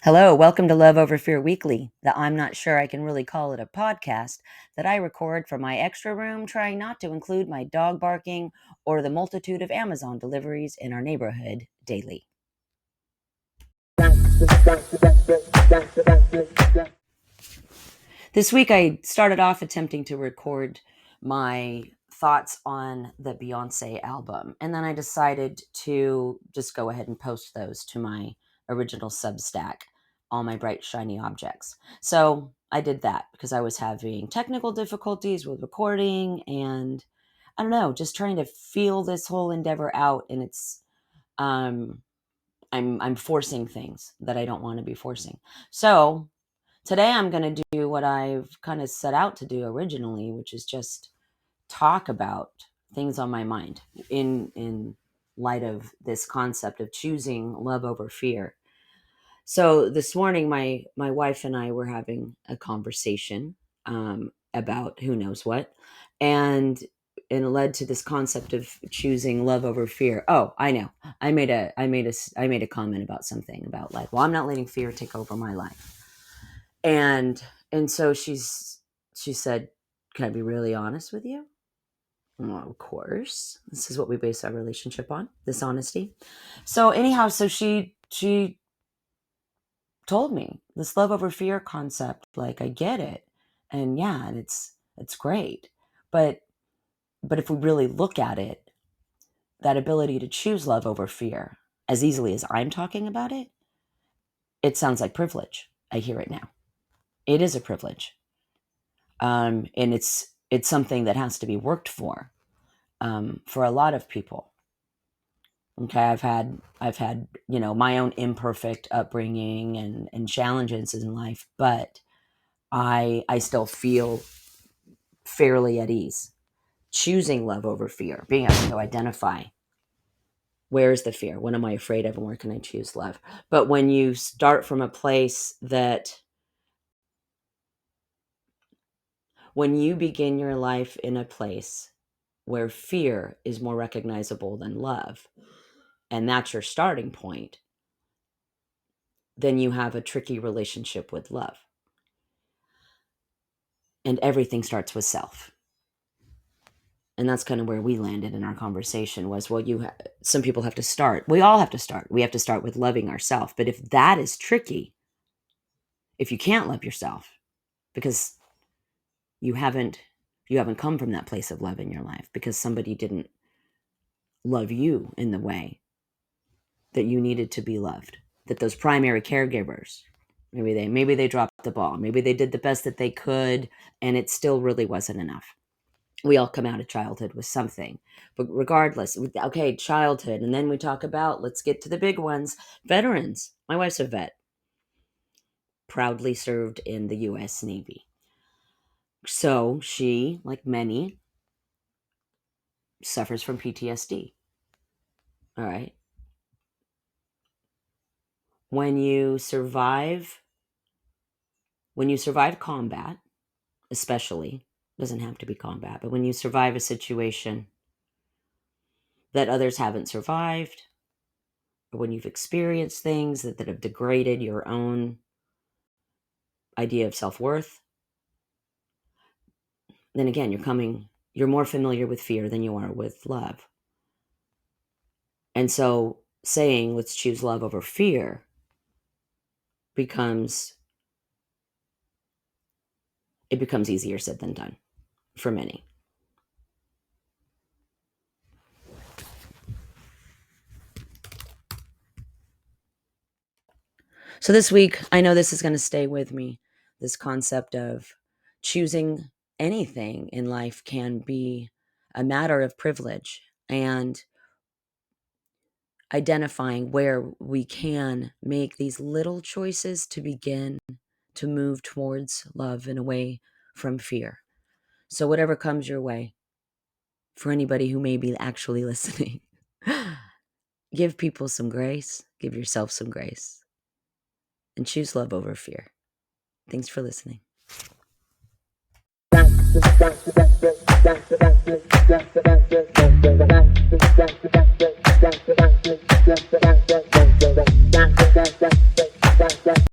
Hello, welcome to Love Over Fear Weekly, the I'm not sure I can really call it a podcast that I record from my extra room, trying not to include my dog barking or the multitude of Amazon deliveries in our neighborhood daily. This week I started off attempting to record my thoughts on the Beyonce album, and then I decided to just go ahead and post those to my original Substack, all my bright shiny objects. So I did that because I was having technical difficulties with recording, and I don't know, just trying to feel this whole endeavor out. And it's I'm forcing things that I don't want to be forcing. So today I'm going to do what I've kind of set out to do originally, which is just talk about things on my mind in light of this concept of choosing love over fear. So this morning, my wife and I were having a conversation about who knows what, and it led to this concept of choosing love over fear. Oh, I know. I made a comment about something about, like, well, I'm not letting fear take over my life, and so she said, "Can I be really honest with you?" Well, of course. This is what we base our relationship on, this honesty. So anyhow, so she told me this love over fear concept, like, I get it. And yeah, and it's great. But if we really look at it, that ability to choose love over fear as easily as I'm talking about it, it sounds like privilege. I hear it now. It is a privilege. And it's something that has to be worked for a lot of people. Okay, I've had my own imperfect upbringing and challenges in life, but I still feel fairly at ease choosing love over fear, being able to identify where is the fear, what am I afraid of, and where can I choose love. But when you start from a place that, when you begin your life in a place where fear is more recognizable than love, and that's your starting point, then you have a tricky relationship with love. And everything starts with self. And that's kind of where we landed in our conversation was, well, some people have to start. We all have to start. We have to start with loving ourselves. But if that is tricky, if you can't love yourself because you haven't come from that place of love in your life, because somebody didn't love you in the way that you needed to be loved, that those primary caregivers, maybe they dropped the ball, maybe they did the best that they could, and it still really wasn't enough. We all come out of childhood with something, but regardless, okay, childhood. And then we talk about, let's get to the big ones, veterans. My wife's a vet, proudly served in the U.S. Navy. So she, like many, suffers from PTSD. All right. When you survive combat, especially, doesn't have to be combat, but when you survive a situation that others haven't survived, or when you've experienced things that have degraded your own idea of self-worth, then again, you're more familiar with fear than you are with love. And so saying, let's choose love over fear becomes easier said than done for many. So this week, I know this is going to stay with me. This concept of choosing anything in life can be a matter of privilege, and identifying where we can make these little choices to begin to move towards love and away from fear. So whatever comes your way, for anybody who may be actually listening, give people some grace, give yourself some grace, and choose love over fear. Thanks for listening.